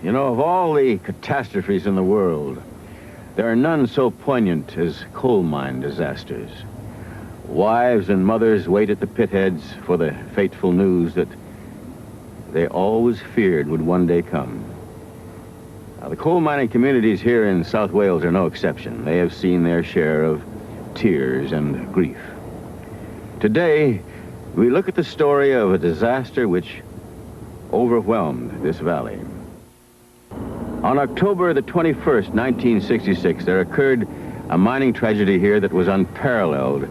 You know, of all the catastrophes in the world, there are none so poignant as coal mine disasters. Wives and mothers wait at the pit heads for the fateful news that they always feared would one day come. Now, the coal mining communities here in South Wales are no exception. They have seen their share of tears and grief. Today, we look at the story of a disaster which overwhelmed this valley. On October the 21st, 1966, there occurred a mining tragedy here that was unparalleled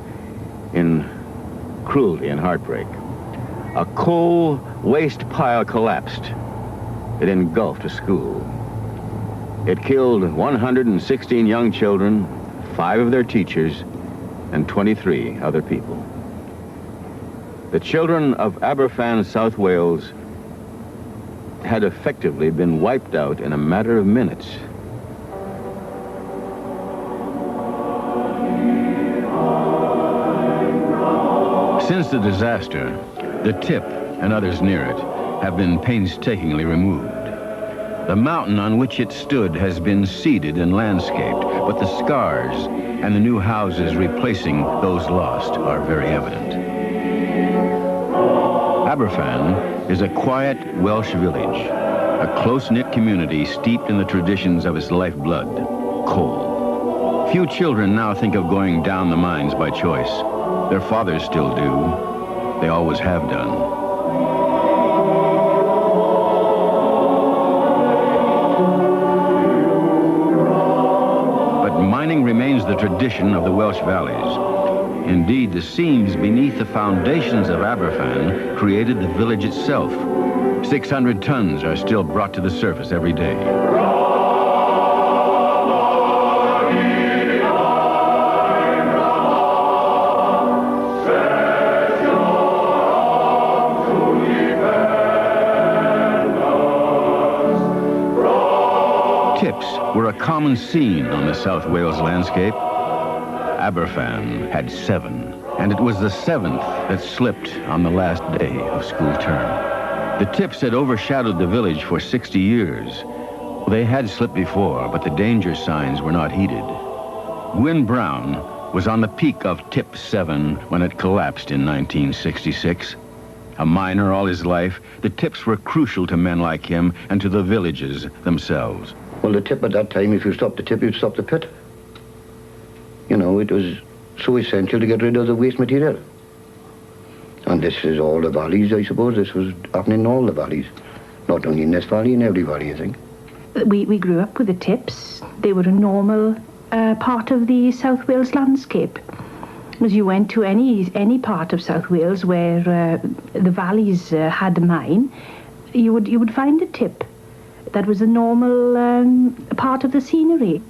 in cruelty and heartbreak. A coal waste pile collapsed. It engulfed a school. It killed 116 young children, 5 of their teachers, and 23 other people. The Children of Aberfan, South Wales, had effectively been wiped out in a matter of minutes. Since the disaster, the tip and others near it have been painstakingly removed. The mountain on which it stood has been seeded and landscaped, but the scars and the new houses replacing those lost are very evident. Aberfan is a quiet Welsh village, a close-knit community steeped in the traditions of its lifeblood, coal. Few children now think of going down the mines by choice. Their fathers still do. They always have done. But mining remains the tradition of the Welsh valleys. Indeed, the seams beneath the foundations of Aberfan created the village itself. 600 tons are still brought to the surface every day. Tips were a common scene on the South Wales landscape. Aberfan had 7, and it was the 7th that slipped on the last day of school term. The tips had overshadowed the village for 60 years. They had slipped before, but the danger signs were not heeded. Gwyn Brown was on the peak of tip 7 when it collapsed in 1966. A miner all his life, the tips were crucial to men like him and to the villages themselves. Well, the tip at that time, if you stopped the tip, you'd stop the pit. You know, it was so essential to get rid of the waste material. And this is all the valleys, I suppose. This was happening in all the valleys. Not only in this valley, in every valley, I think. We grew up with the tips. They were a normal part of the South Wales landscape. As you went to any part of South Wales where the valleys had a mine, you would find a tip. That was a normal part of the scenery.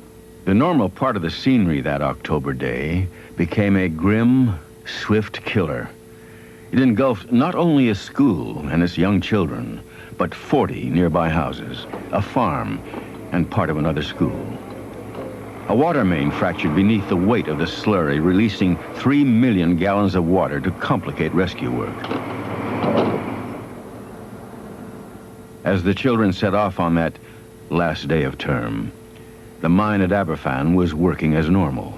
The normal part of the scenery that October day became a grim, swift killer. It engulfed not only a school and its young children, but 40 nearby houses, a farm, and part of another school. A water main fractured beneath the weight of the slurry, releasing 3 million gallons of water to complicate rescue work. As the children set off on that last day of term, the mine at Aberfan was working as normal.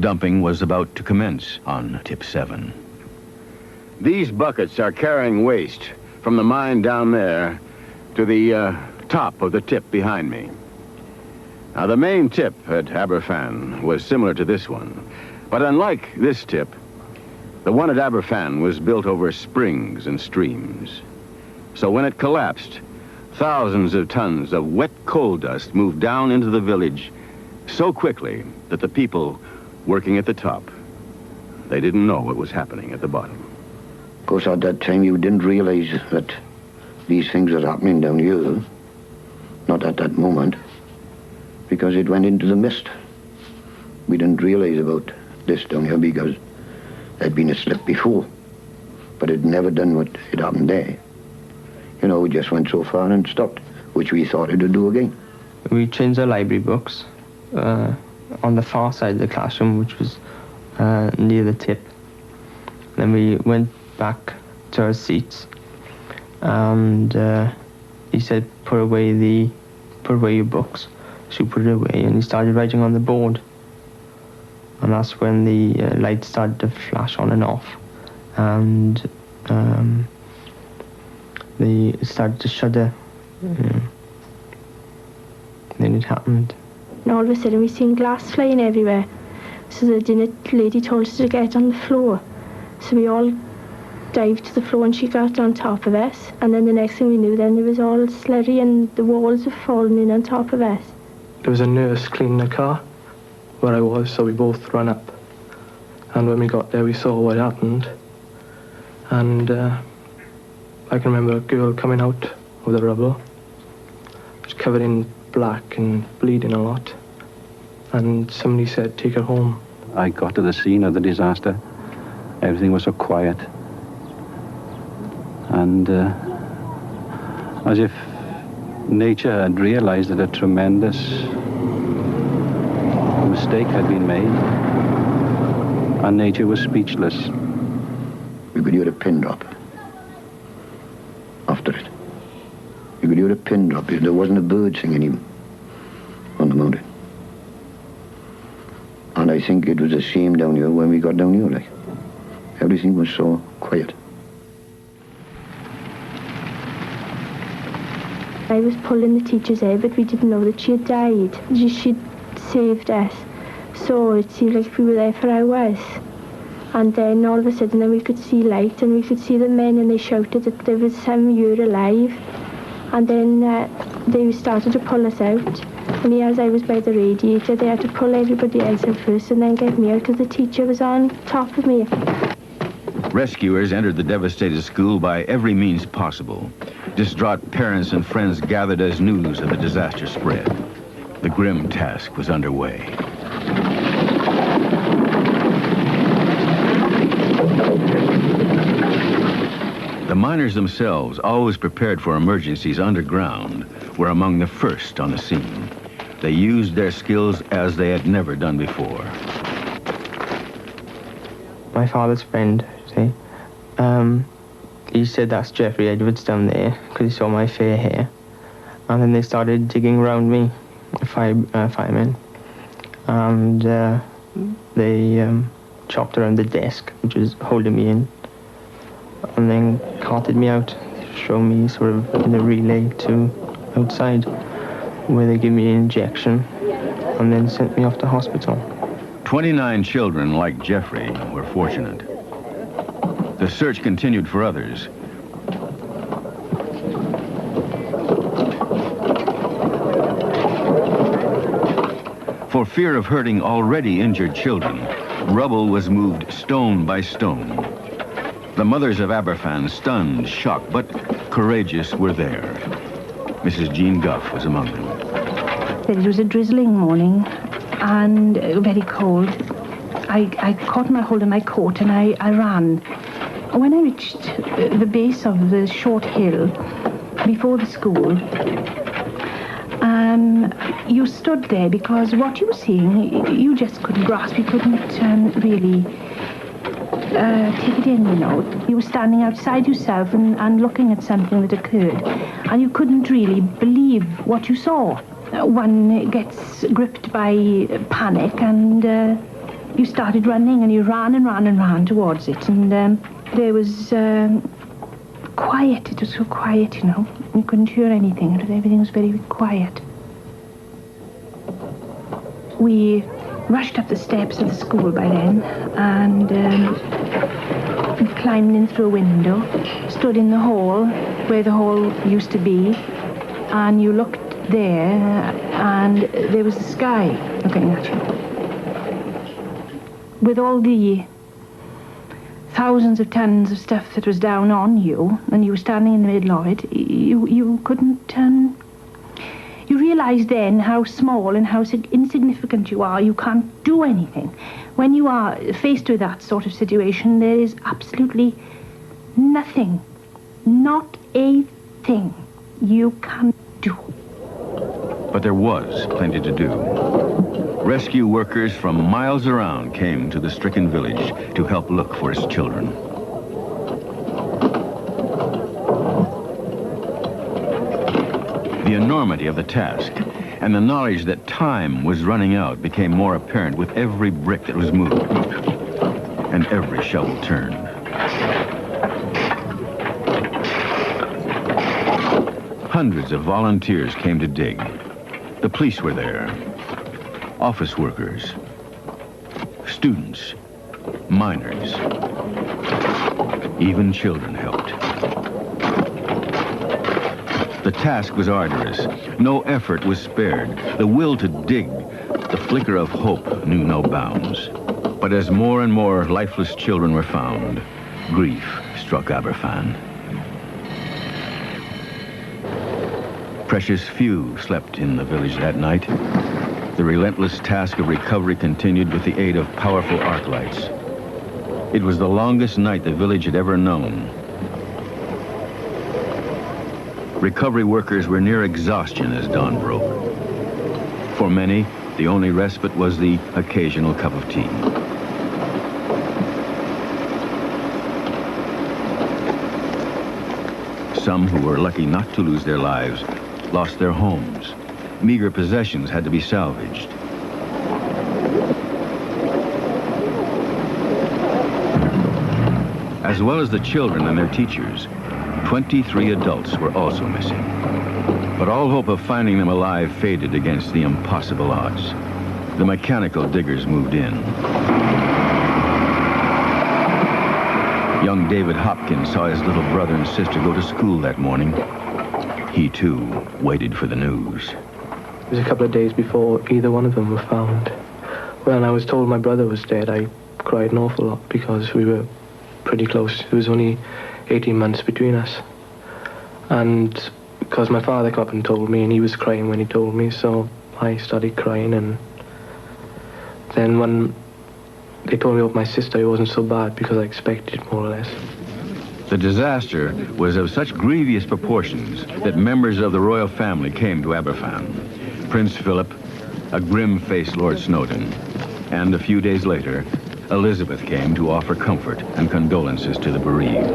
Dumping was about to commence on tip 7. These buckets are carrying waste from the mine down there to the top of the tip behind me. Now, the main tip at Aberfan was similar to this one, but unlike this tip, the one at Aberfan was built over springs and streams. So when it collapsed, thousands of tons of wet coal dust moved down into the village so quickly that the people working at the top, they didn't know what was happening at the bottom. Of course, at that time, you didn't realize that these things were happening down here. Not at that moment, because it went into the mist. We didn't realize about this down here because there'd been a slip before, but it never done what had happened there. You know, we just went so far and stopped, which we thought it would do again. We changed our library books on the far side of the classroom, which was near the tip. Then we went back to our seats, and he said, put away your books. So he put it away, and he started writing on the board. And that's when the lights started to flash on and off, and they started to shudder. Then it happened. And all of a sudden we seen glass flying everywhere. So the dinner lady told us to get on the floor. So we all dived to the floor and she got on top of us. And then the next thing we knew, then it was all slurry and the walls were falling in on top of us. There was a nurse cleaning the car where I was, so we both ran up. And when we got there, we saw what happened. And I can remember a girl coming out of the rubble. She was covered in black and bleeding a lot. And somebody said, take her home. I got to the scene of the disaster. Everything was so quiet. And as if nature had realized that a tremendous mistake had been made. And nature was speechless. You could hear a pin drop after it. You could hear a pin drop. There wasn't a bird singing even on the mountain. And I think it was the same down here when we got down here, like. Everything was so quiet. I was pulling the teacher's hair, but we didn't know that she had died. She'd saved us. So it seemed like we were there for hours. And then all of a sudden then we could see light and we could see the men, and they shouted that there was some you're alive. And then they started to pull us out. And as I was by the radiator, they had to pull everybody else out first and then get me out because the teacher was on top of me. Rescuers entered the devastated school by every means possible. Distraught parents and friends gathered as news of the disaster spread. The grim task was underway. The miners themselves, always prepared for emergencies underground, were among the first on the scene. They used their skills as they had never done before. My father's friend, he said that's Jeffrey Edwards down there because he saw my fair hair. And then they started digging around me, firemen. And they chopped around the desk, which was holding me in. And then carted me out, showed me sort of in a relay to outside, where they gave me an injection and then sent me off to hospital. 29 children like Jeffrey were fortunate. The search continued for others. For fear of hurting already injured children, rubble was moved stone by stone. The mothers of Aberfan, stunned, shocked, but courageous, were there. Mrs. Jean Guff was among them. It was a drizzling morning and very cold. I caught my hold of my coat and I ran. When I reached the base of the short hill before the school, you stood there because what you were seeing, you just couldn't grasp. You couldn't really take it in, you know. You were standing outside yourself and looking at something that occurred, and you couldn't really believe what you saw. One gets gripped by panic, and you started running, and you ran and ran and ran towards it, and there was quiet. It was so quiet, you know. You couldn't hear anything. Everything was very quiet. We rushed up the steps of the school by then, and climbed in through a window, stood in the hall where the hall used to be, and you looked there, and there was the sky looking at you. With all the thousands of tons of stuff that was down on you, and you were standing in the middle of it, you couldn't you realize then how small and how insignificant you are. You can't do anything. When you are faced with that sort of situation, there is absolutely nothing, not a thing you can do. But there was plenty to do. Rescue workers from miles around came to the stricken village to help look for his children. The enormity of the task and the knowledge that time was running out became more apparent with every brick that was moved and every shovel turned. Hundreds of volunteers came to dig. The police were there, office workers, students, miners, even children helped. The task was arduous. No effort was spared. The will to dig, the flicker of hope knew no bounds. But as more and more lifeless children were found, grief struck Aberfan. Precious few slept in the village that night. The relentless task of recovery continued with the aid of powerful arc lights. It was the longest night the village had ever known. Recovery workers were near exhaustion as dawn broke. For many, the only respite was the occasional cup of tea. Some who were lucky not to lose their lives lost their homes. Meager possessions had to be salvaged. As well as the children and their teachers, 23 adults were also missing. But all hope of finding them alive faded against the impossible odds. The mechanical diggers moved in. Young David Hopkins saw his little brother and sister go to school that morning. He, too, waited for the news. It was a couple of days before either one of them were found. When I was told my brother was dead, I cried an awful lot because we were pretty close. It was only 18 months between us. And because my father came up and told me, and he was crying when he told me, so I started crying. And then when they told me about my sister, it wasn't so bad because I expected it, more or less. The disaster was of such grievous proportions that members of the royal family came to Aberfan. Prince Philip, a grim-faced Lord Snowdon, and a few days later, Elizabeth came to offer comfort and condolences to the bereaved.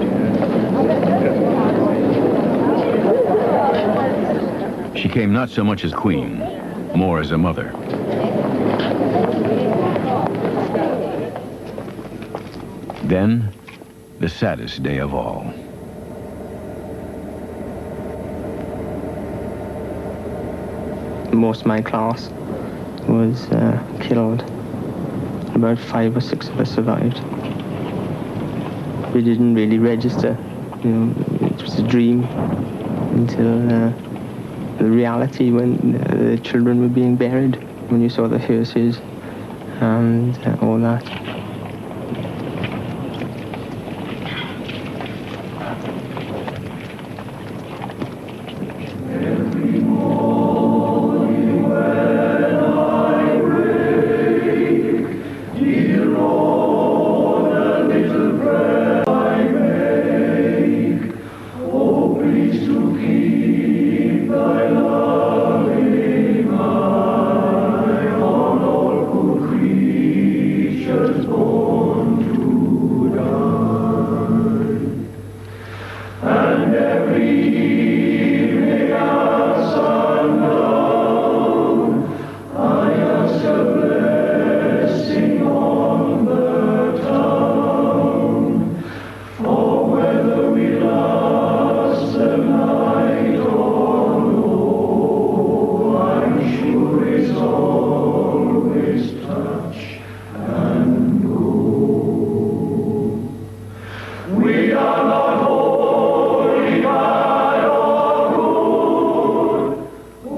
She came not so much as queen, more as a mother. Then, the saddest day of all. Most of my class was killed. About 5 or 6 of us survived. We didn't really register. You know, it was a dream until the reality when the children were being buried, when you saw the hearses and all that.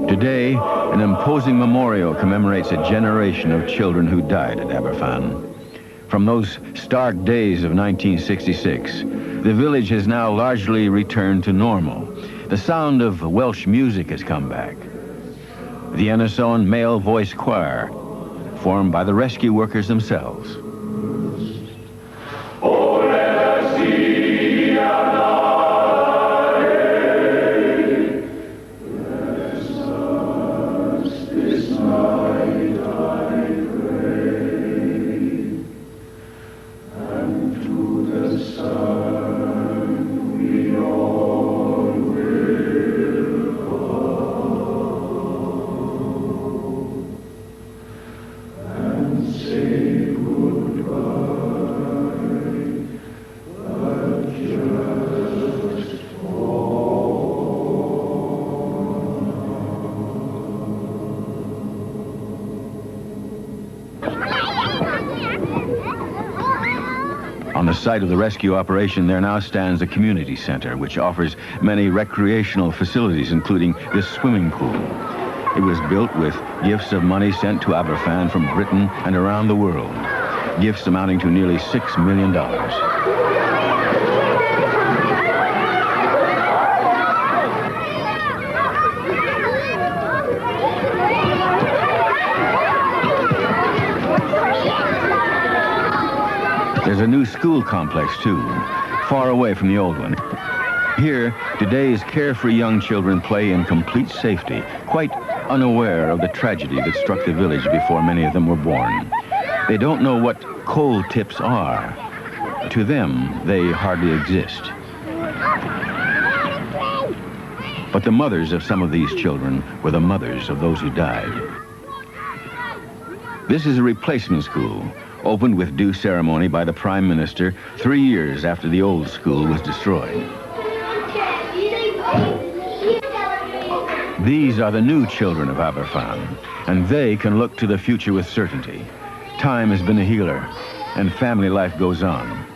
Today, an imposing memorial commemorates a generation of children who died at Aberfan. From those stark days of 1966, the village has now largely returned to normal. The sound of Welsh music has come back. The Ynys male voice choir, formed by the rescue workers themselves. On the site of the rescue operation, there now stands a community center, which offers many recreational facilities, including this swimming pool. It was built with gifts of money sent to Aberfan from Britain and around the world, gifts amounting to nearly $6 million. There's a new school complex, too, far away from the old one. Here, today's carefree young children play in complete safety, quite unaware of the tragedy that struck the village before many of them were born. They don't know what coal tips are. To them, they hardly exist. But the mothers of some of these children were the mothers of those who died. This is a replacement school, opened with due ceremony by the Prime Minister 3 years after the old school was destroyed. These are the new children of Aberfan, and they can look to the future with certainty. Time has been a healer, and family life goes on.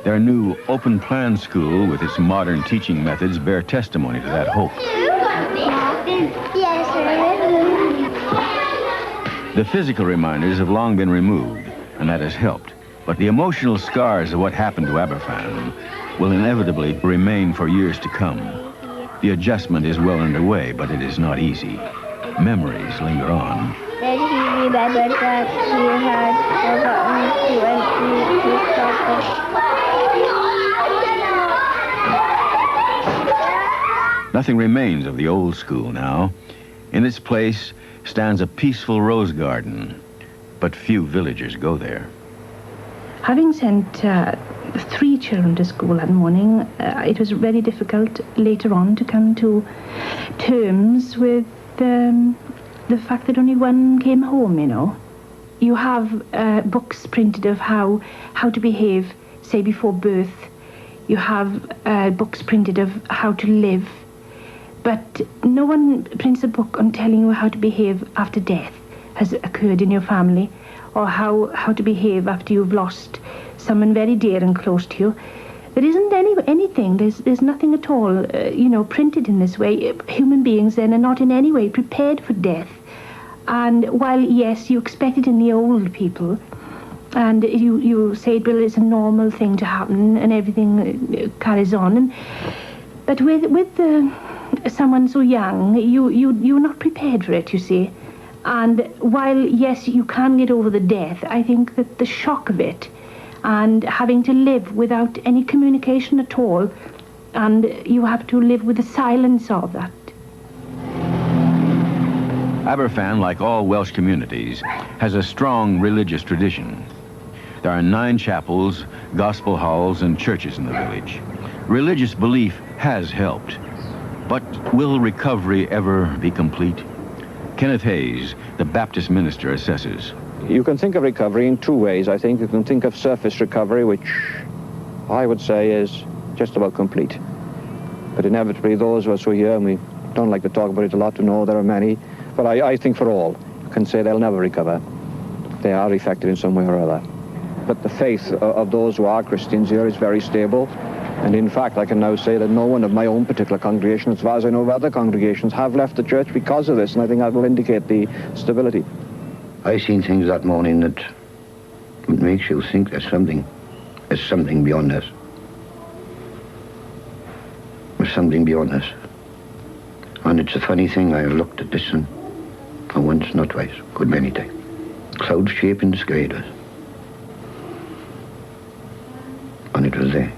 Their new open-plan school, with its modern teaching methods, bear testimony to that hope. The physical reminders have long been removed, and that has helped. But the emotional scars of what happened to Aberfan will inevitably remain for years to come. The adjustment is well underway, but it is not easy. Memories linger on. Then he remembered that he had forgotten to empty. Nothing remains of the old school now. In its place stands a peaceful rose garden, but few villagers go there. Having sent 3 children to school that morning, it was very difficult later on to come to terms with the fact that only one came home, you know. You have books printed of how to behave, say, before birth. You have books printed of how to live. But no one prints a book on telling you how to behave after death has occurred in your family, or how to behave after you've lost someone very dear and close to you. There isn't anything, there's nothing at all, printed in this way. Human beings then are not in any way prepared for death. And while, yes, you expect it in the old people, and you say, well, it's a normal thing to happen, and everything carries on. But with someone so young, you're not prepared for it, you see. And while, yes, you can get over the death, I think that the shock of it and having to live without any communication at all, and you have to live with the silence of that. Aberfan, like all Welsh communities, has a strong religious tradition. There are 9 chapels, gospel halls, and churches in the village. Religious belief has helped. But will recovery ever be complete? Kenneth Hayes, the Baptist minister, assesses. You can think of recovery in 2 ways, I think. You can think of surface recovery, which I would say is just about complete. But inevitably, those of us who are here, and we don't like to talk about it a lot to know there are many, but I think for all, you can say they'll never recover. They are affected in some way or other. But the faith of those who are Christians here is very stable. And in fact, I can now say that no one of my own particular congregation, as far as I know of other congregations, have left the church because of this, and I think that will indicate the stability. I seen things that morning that makes you think there's something beyond this. There's something beyond this. And it's a funny thing, I looked at this and not once, not twice, good many times. Cloud shape in the sky it was. And it was there.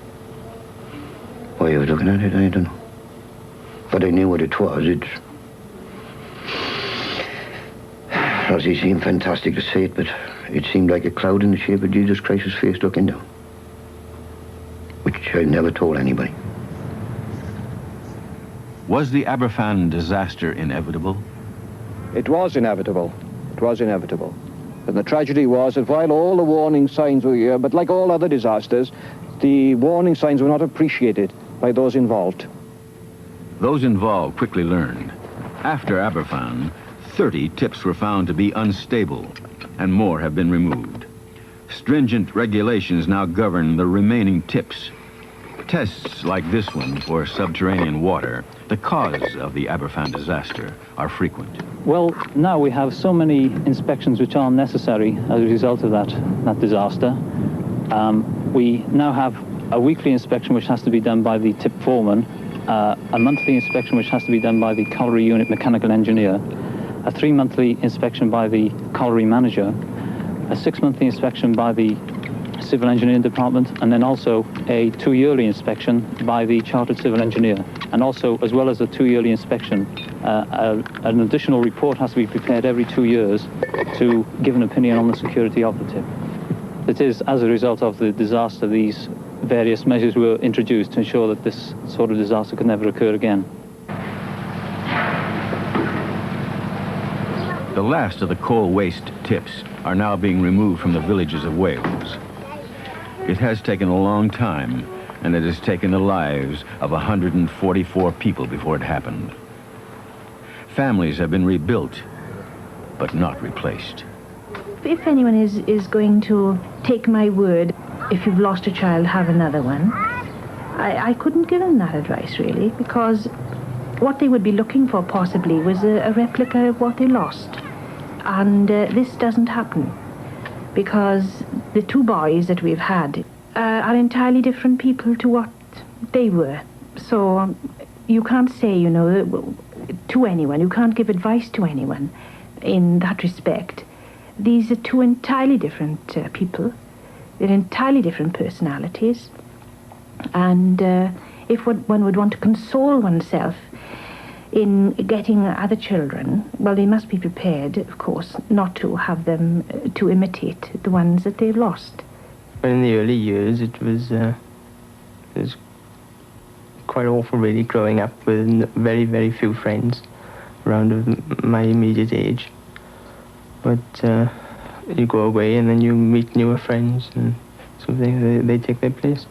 Why I was looking at it, I don't know. But I knew what it was. As it seemed fantastic to say it, but it seemed like a cloud in the shape of Jesus Christ's face looking down. Which I never told anybody. Was the Aberfan disaster inevitable? It was inevitable. It was inevitable. And the tragedy was that while all the warning signs were here, but like all other disasters, the warning signs were not appreciated by those involved. Those involved quickly learned. After Aberfan, 30 tips were found to be unstable, and more have been removed. Stringent regulations now govern the remaining tips. Tests like this one for subterranean water, the cause of the Aberfan disaster, are frequent. Well, now we have so many inspections which are necessary as a result of that disaster. We now have a weekly inspection which has to be done by the tip foreman, a monthly inspection which has to be done by the colliery unit mechanical engineer, a 3-monthly inspection by the colliery manager, a 6-monthly inspection by the civil engineering department, and then also a 2-yearly inspection by the chartered civil engineer. And also, as well as a 2-yearly inspection, an additional report has to be prepared every 2 years to give an opinion on the security of the tip. It is as a result of the disaster these various measures were introduced to ensure that this sort of disaster could never occur again. The last of the coal waste tips are now being removed from the villages of Wales. It has taken a long time, and it has taken the lives of 144 people before it happened. Families have been rebuilt, but not replaced. If anyone is going to take my word, if you've lost a child, have another one, I couldn't give them that advice, really, because what they would be looking for possibly was a replica of what they lost. And this doesn't happen, because the 2 boys that we've had are entirely different people to what they were. So you can't say, you know, to anyone, you can't give advice to anyone in that respect. These are 2 entirely different people. They're entirely different personalities. And if one would want to console oneself in getting other children, well, they must be prepared, of course, not to have them to imitate the ones that they've lost. In the early years, it was quite awful, really, growing up with very, very few friends around of my immediate age. But you go away and then you meet newer friends, and so they take their place.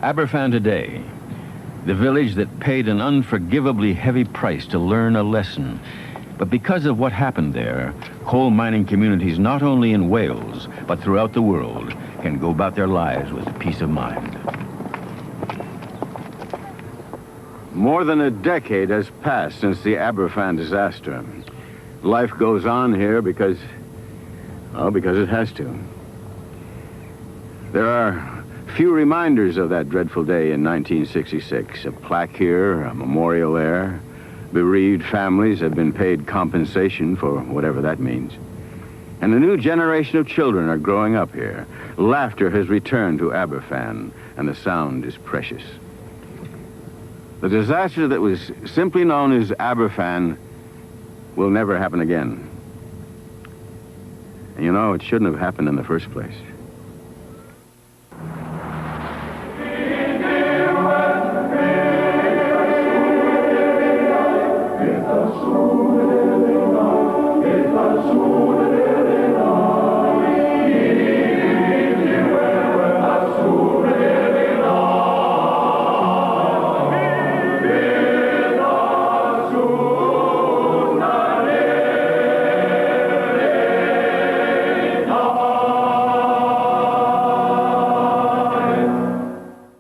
Aberfan today, the village that paid an unforgivably heavy price to learn a lesson. But because of what happened there, coal mining communities not only in Wales, but throughout the world, can go about their lives with peace of mind. More than a decade has passed since the Aberfan disaster. Life goes on here because it has to. There are few reminders of that dreadful day in 1966. A plaque here, a memorial there. Bereaved families have been paid compensation for whatever that means. And a new generation of children are growing up here. Laughter has returned to Aberfan, and the sound is precious. The disaster that was simply known as Aberfan will never happen again. And you know, it shouldn't have happened in the first place. It's a